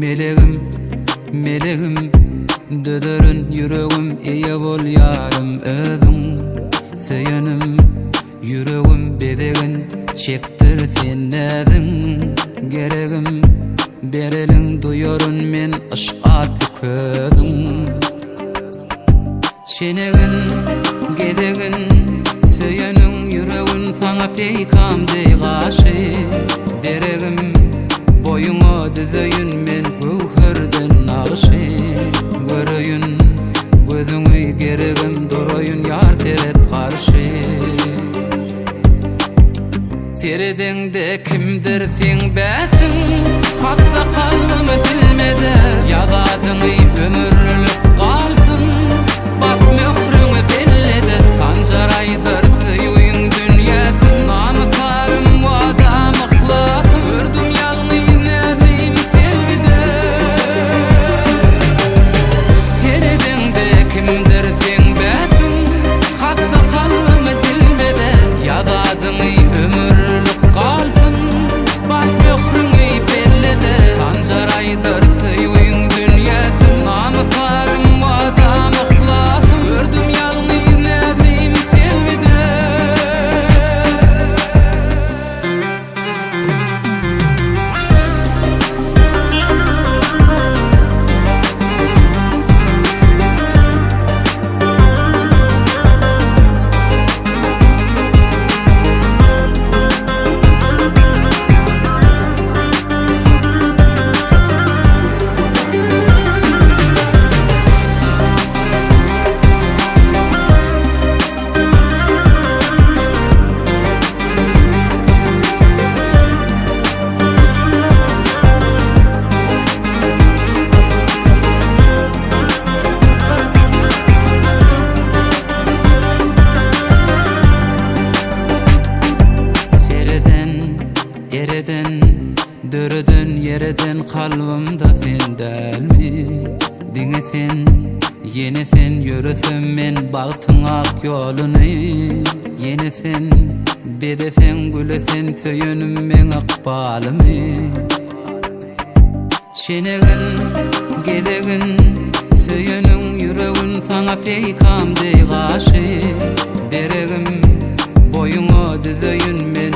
Meleğim, meleğim, dödörün yüreğim, eye bol yarım özüm. Söyönüm, yüreğim bebeğin, çektir sen edin. Gereğim, berelin duyarın men ışqatlı közüm. Çeneğin, gedeğin, söyönün yüreğin, sana peykamde gaşı. Dereğim, boyuna düzeyün men buhurden ağışı. Görüyün, gözüňi gereğim, durayın yar teret karşı. Feredende kimdir sen bäsin, hatsa kalmy bilmede, ýazadyňy ömürlük galsın. Bas möhrüňi bellede, sanjaraýdyr süýüň dünýäsin. Anysarym wada mıhlasın, gördüm ýalňy näzim selvide. Feredende kimdir sen bäsin, hatsa kalmy bilmede, ýazadyňy ömürlük galsın. Bas möhrüňi bellede, sanjaraýdyr süýüň dünýäsin. Anysarym wada mıhlasın, gördüm ýalňy näzim selvide. Ereden, döreden, yereden kalbimda sen dälmi? Diňe sen, ýene sen ýöresem men bagtyň ak ýoluny. Ýene sen, bedesen, gülesen, söýönüm men akbalymy. Çeneğin, gedeğin, söýönüň yüreğin, sana peykamdy gaşy. Dereğim, boyuna düzeyün men